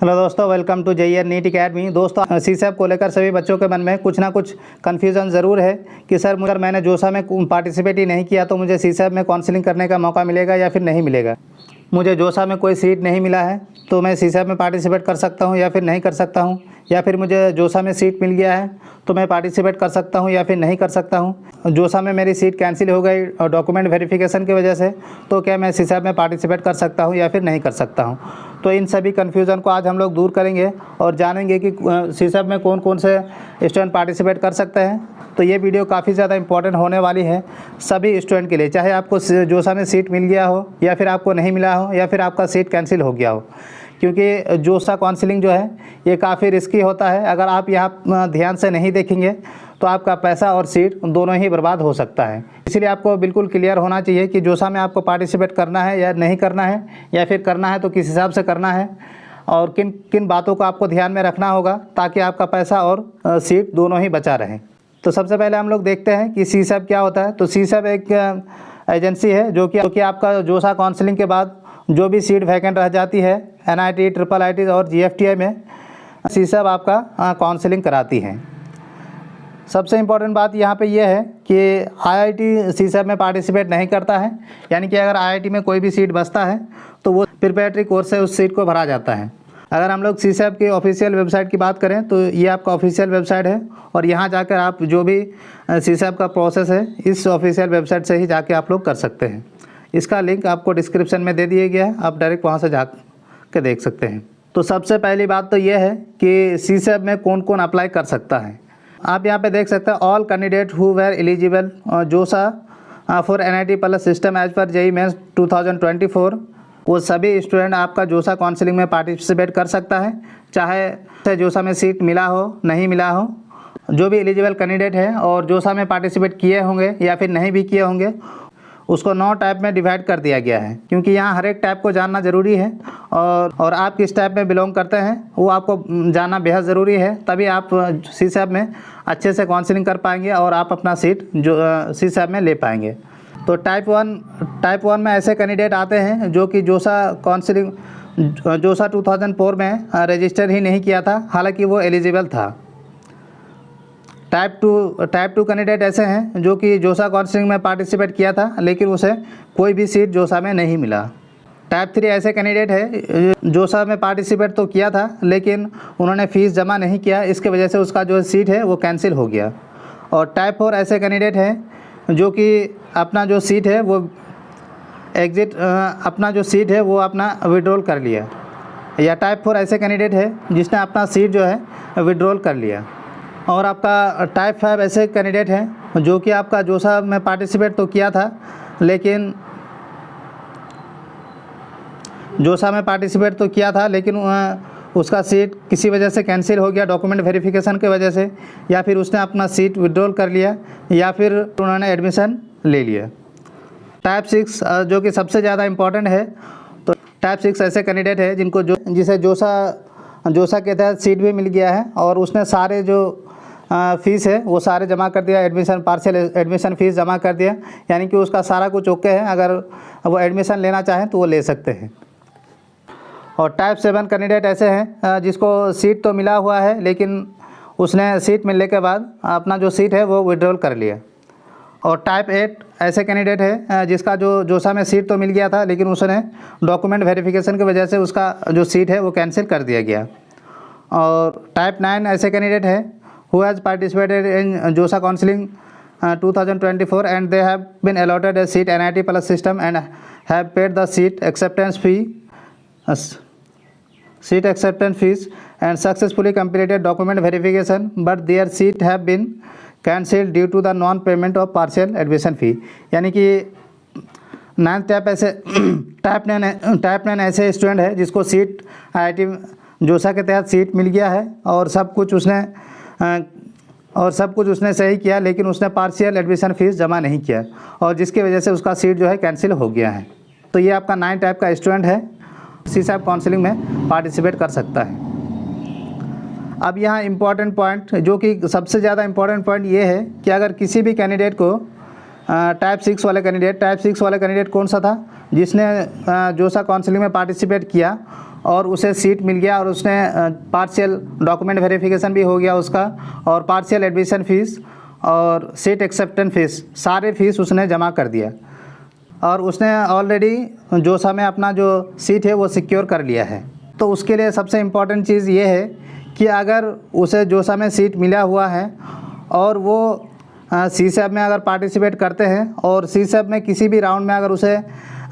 Hello दोस्तों, welcome to JER NEET academy. दोस्तों, सीसैप को लेकर सभी बच्चों के मन में कुछ ना कुछ कन्फ्यूज़न ज़रूर है कि सर अगर मैंने जोसा में पार्टिसिपेट ही नहीं किया तो मुझे सीसैप में काउंसलिंग करने का मौका मिलेगा या फिर नहीं मिलेगा। मुझे जोसा में कोई सीट नहीं मिला है तो मैं सीसैप में पार्टिसिपेट कर सकता हूँ या फिर नहीं कर सकता हूँ, या फिर मुझे जोसा में सीट मिल गया है तो मैं पार्टिसिपेट कर सकता हूँ या फिर नहीं कर सकता हूँ। जोसा में मेरी सीट कैंसिल हो गई और डॉक्यूमेंट वेरिफिकेशन की वजह से, तो क्या मैं सीसैप में पार्टिसिपेट कर सकता हूँ या फिर नहीं कर सकता हूँ। तो इन सभी कन्फ्यूज़न को आज हम लोग दूर करेंगे और जानेंगे कि सीसैप में कौन कौन से स्टूडेंट पार्टिसिपेट कर सकते हैं। तो ये वीडियो काफ़ी ज़्यादा इंपॉर्टेंट होने वाली है सभी स्टूडेंट के लिए, चाहे आपको जोसा में सीट मिल गया हो या फिर आपको नहीं मिला हो या फिर आपका सीट कैंसिल हो गया हो, क्योंकि जोसा काउंसलिंग जो है ये काफ़ी रिस्की होता है। अगर आप यहाँ ध्यान से नहीं देखेंगे तो आपका पैसा और सीट दोनों ही बर्बाद हो सकता है। इसलिए आपको बिल्कुल क्लियर होना चाहिए कि जोसा में आपको पार्टिसिपेट करना है या नहीं करना है, या फिर करना है तो किस हिसाब से करना है और किन किन बातों को आपको ध्यान में रखना होगा ताकि आपका पैसा और सीट दोनों ही बचा रहे। तो सबसे पहले हम लोग देखते हैं कि सीसैप क्या होता है। तो सीसैप एक एजेंसी है जो कि आपका जोसा काउंसलिंग के बाद जो भी सीट वैकेंट रह जाती है NIT, IIIT और GFTI में, सीसैप आपका काउंसलिंग कराती है। सबसे इम्पॉर्टेंट बात यहाँ पे ये है कि IIT सीसैप में पार्टिसिपेट नहीं करता है, यानी कि अगर IIT में कोई भी सीट बचता है तो वो प्रिपरेटरी कोर्स से उस सीट को भरा जाता है। अगर हम लोग सीसैप की ऑफिशियल वेबसाइट की बात करें तो ये आपका ऑफिशियल वेबसाइट है और यहाँ जाकर आप जो भी सीसैप का प्रोसेस है इस ऑफिशियल वेबसाइट से ही जाके आप लोग कर सकते हैं। इसका लिंक आपको डिस्क्रिप्शन में दे दिया गया है, आप डायरेक्ट वहाँ से जा के देख सकते हैं। तो सबसे पहली बात तो ये है कि सीसैप में कौन कौन अप्लाई कर सकता है। आप यहाँ पे देख सकते हैं all candidate who were eligible JoSAA for NIT plus system as per JEE mains 2024, वो सभी स्टूडेंट आपका जोसा काउंसलिंग में पार्टिसिपेट कर सकता है, चाहे जोसा में सीट मिला हो नहीं मिला हो। जो भी एलिजिबल कैंडिडेट है और जोसा में पार्टिसिपेट किए होंगे या फिर नहीं भी किए होंगे उसको 9 टाइप में डिवाइड कर दिया गया है, क्योंकि यहाँ हर एक टाइप को जानना ज़रूरी है और आप किस टाइप में बिलोंग करते हैं वो आपको जानना बेहद ज़रूरी है। तभी आप सीसैप में अच्छे से काउंसलिंग कर पाएंगे और आप अपना सीट जो सीसैप में ले पाएंगे। तो टाइप वन में ऐसे कैंडिडेट आते हैं जो कि जोसा 2004 में रजिस्टर ही नहीं किया था, हालांकि वो एलिजिबल था। टाइप टू कैंडिडेट ऐसे हैं जो कि जोसा काउंसलिंग में पार्टिसिपेट किया था लेकिन उसे कोई भी सीट जोसा में नहीं मिला। टाइप 3 ऐसे कैंडिडेट है जोसा में पार्टिसिपेट तो किया था लेकिन उन्होंने फ़ीस जमा नहीं किया, इसके वजह से उसका जो सीट है वो कैंसिल हो गया। और टाइप 4 ऐसे कैंडिडेट हैं जो कि अपना जो सीट है वो अपना विड्रॉल कर लिया। या टाइप 4 ऐसे कैंडिडेट है जिसने अपना सीट जो है विड्रॉल कर लिया। और आपका टाइप 5 ऐसे कैंडिडेट हैं जो कि आपका जोसा में पार्टिसिपेट तो किया था लेकिन उसका सीट किसी वजह से कैंसिल हो गया, डॉक्यूमेंट वेरिफिकेशन की वजह से, या फिर उसने अपना सीट विड्रॉल कर लिया या फिर उन्होंने एडमिशन ले लिया। टाइप 6 जो कि सबसे ज़्यादा इम्पॉर्टेंट है, तो टाइप 6 ऐसे कैंडिडेट है जिसे जोसा के तहत सीट भी मिल गया है और उसने सारे जो फ़ीस है वो सारे जमा कर दिया, पार्शियल एडमिशन फ़ीस जमा कर दिया, यानी कि उसका सारा कुछ ओके है। अगर वो एडमिशन लेना चाहें तो वो ले सकते हैं। और टाइप 7 कैंडिडेट ऐसे हैं जिसको सीट तो मिला हुआ है लेकिन उसने सीट मिलने के बाद अपना जो सीट है वो विड्रॉल कर लिया। और टाइप 8 ऐसे कैंडिडेट है जिसका जो जोसा में सीट तो मिल गया था लेकिन उसने डॉक्यूमेंट वेरिफिकेशन की वजह से उसका जो सीट है वो कैंसिल कर दिया गया। और टाइप 9 ऐसे कैंडिडेट है who has participated in JOSA counseling 2024 and they have been allotted a seat NIT plus system and have paid the seat acceptance fees and successfully completed document verification, but their seat have been cancelled due to the non payment of partial admission fee। यानी कि 9 type 9 ऐसे student है जिसको seat IIT जोसा के तहत seat मिल गया है और सब कुछ उसने सही किया लेकिन उसने पार्शियल एडमिशन फ़ीस जमा नहीं किया और जिसकी वजह से उसका सीट जो है कैंसिल हो गया है। तो ये आपका 9 टाइप का स्टूडेंट है, सीसैप काउंसलिंग में पार्टिसिपेट कर सकता है। अब यहाँ इम्पॉर्टेंट पॉइंट जो कि सबसे ज़्यादा इम्पॉर्टेंट पॉइंट ये है कि अगर किसी भी कैंडिडेट को टाइप 6 वाले कैंडिडेट कौन सा था जिसने जोसा काउंसलिंग में पार्टिसिपेट किया और उसे सीट मिल गया और उसने पार्शियल डॉक्यूमेंट वेरिफिकेशन भी हो गया उसका, और पार्शियल एडमिशन फ़ीस और सीट एक्सेप्टेंस फ़ीस, सारे फ़ीस उसने जमा कर दिया और उसने ऑलरेडी जोसा में अपना जो सीट है वो सिक्योर कर लिया है। तो उसके लिए सबसे इम्पॉर्टेंट चीज़ ये है कि अगर उसे जोसा में सीट मिला हुआ है और वो सीसैप में अगर पार्टिसिपेट करते हैं और सीसैप में किसी भी राउंड में अगर उसे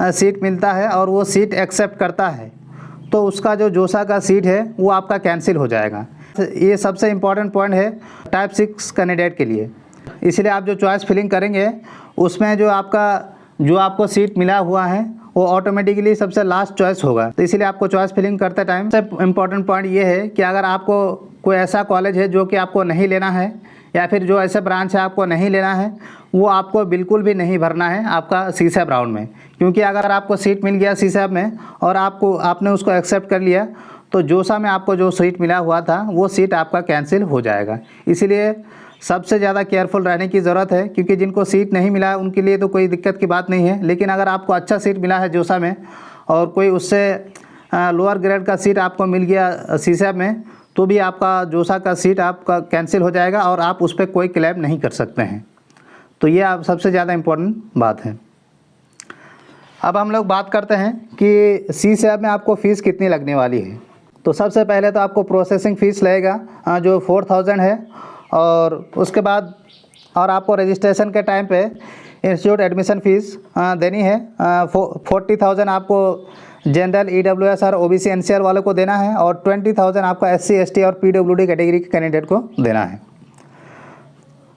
सीट मिलता है और वो सीट एक्सेप्ट करता है तो उसका जो जोसा का सीट है वो आपका कैंसिल हो जाएगा। ये सबसे इम्पॉर्टेंट पॉइंट है टाइप 6 कैंडिडेट के लिए। इसलिए आप जो चॉइस फिलिंग करेंगे उसमें जो आपको सीट मिला हुआ है वो ऑटोमेटिकली सबसे लास्ट चॉइस होगा। तो इसीलिए आपको चॉइस फिलिंग करते टाइम सबसे इम्पॉर्टेंट पॉइंट ये है कि अगर आपको कोई ऐसा कॉलेज है जो कि आपको नहीं लेना है या फिर जो ऐसे ब्रांच है आपको नहीं लेना है, वो आपको बिल्कुल भी नहीं भरना है आपका सीसैप राउंड में। क्योंकि अगर आपको सीट मिल गया सीसैप में और आपने उसको एक्सेप्ट कर लिया तो जोसा में आपको जो सीट मिला हुआ था वो सीट आपका कैंसिल हो जाएगा। इसीलिए सबसे ज़्यादा केयरफुल रहने की ज़रूरत है, क्योंकि जिनको सीट नहीं मिला उनके लिए तो कोई दिक्कत की बात नहीं है, लेकिन अगर आपको अच्छा सीट मिला है जोसा में और कोई उससे लोअर ग्रेड का सीट आपको मिल गया सीसैप में तो भी आपका जोसा का सीट आपका कैंसिल हो जाएगा और आप उस पर कोई क्लेम नहीं कर सकते हैं। तो ये आप सबसे ज़्यादा इम्पोर्टेंट बात है। अब हम लोग बात करते हैं कि सीसैप में आपको फ़ीस कितनी लगने वाली है। तो सबसे पहले तो आपको प्रोसेसिंग फ़ीस लगेगा जो 4000 है, और उसके बाद और आपको रजिस्ट्रेशन के टाइम पे इंस्टीट्यूट एडमिशन फ़ीस देनी है। 40,000 आपको जनरल EWS और OBC NCR वालों को देना है और 20,000 आपका SC ST और PWD कैटेगरी के कैंडिडेट को देना है।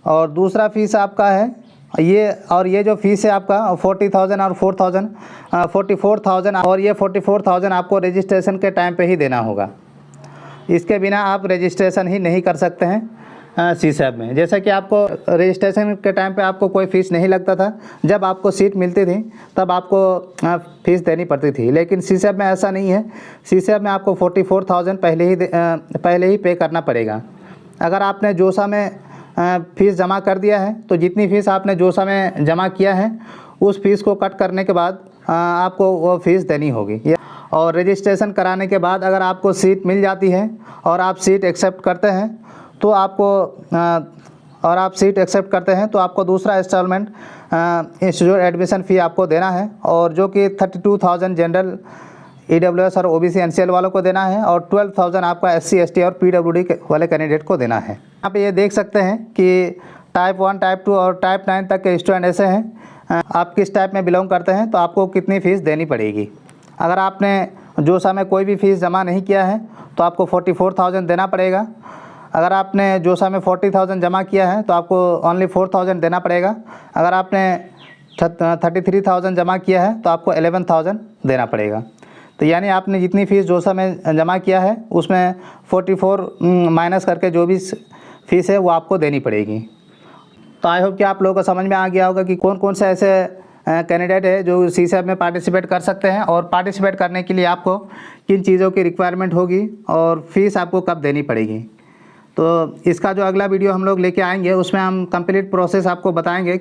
और दूसरा फ़ीस आपका है ये जो फ़ीस है आपका 40,000 और 44,000 और ये 44,000 आपको रजिस्ट्रेशन के टाइम पे ही देना होगा। इसके बिना आप रजिस्ट्रेशन ही नहीं कर सकते हैं सीसैप में। जैसा कि आपको रजिस्ट्रेशन के टाइम पे आपको कोई फ़ीस नहीं लगता था, जब आपको सीट मिलती थी तब आपको फ़ीस देनी पड़ती थी, लेकिन सीसैप में ऐसा नहीं है। सीसैप में आपको 44,000 पहले ही पे करना पड़ेगा। अगर आपने जोसा में फ़ीस जमा कर दिया है तो जितनी फ़ीस आपने जोसा में जमा किया है उस फ़ीस को कट करने के बाद आपको वो फ़ीस देनी होगी। और रजिस्ट्रेशन कराने के बाद अगर आपको सीट मिल जाती है और आप सीट एक्सेप्ट करते हैं तो आपको दूसरा इंस्टॉलमेंट इंस्टीट्यूट एडमिशन फ़ी आपको देना है, और जो कि 32,000 जनरल EWS और OBC NCL वालों को देना है और 12,000 आपका SC ST और PWD वाले कैंडिडेट को देना है। यहाँ पे ये देख सकते हैं कि टाइप 1, टाइप 2 और टाइप 9 तक के स्टूडेंट ऐसे हैं। आप किस टाइप में बिलोंग करते हैं तो आपको कितनी फ़ीस देनी पड़ेगी। अगर आपने जोसा में कोई भी फ़ीस जमा नहीं किया है तो आपको 44,000 देना पड़ेगा। अगर आपने जोसा में 40,000 जमा किया है तो आपको ओनली 4,000 देना पड़ेगा। अगर आपने 33,000 जमा किया है तो आपको 11,000 देना पड़ेगा। तो यानी आपने जितनी फ़ीस जोसा में जमा किया है उसमें 44 माइनस करके जो भी फ़ीस है वो आपको देनी पड़ेगी। तो आई होप कि आप लोगों को समझ में आ गया होगा कि कौन कौन से ऐसे कैंडिडेट है जो सीसैप में पार्टिसिपेट कर सकते हैं और पार्टिसिपेट करने के लिए आपको किन चीज़ों की रिक्वायरमेंट होगी और फ़ीस आपको कब देनी पड़ेगी। तो इसका जो अगला वीडियो हम लोग लेके आएंगे उसमें हम कंप्लीट प्रोसेस आपको बताएंगे।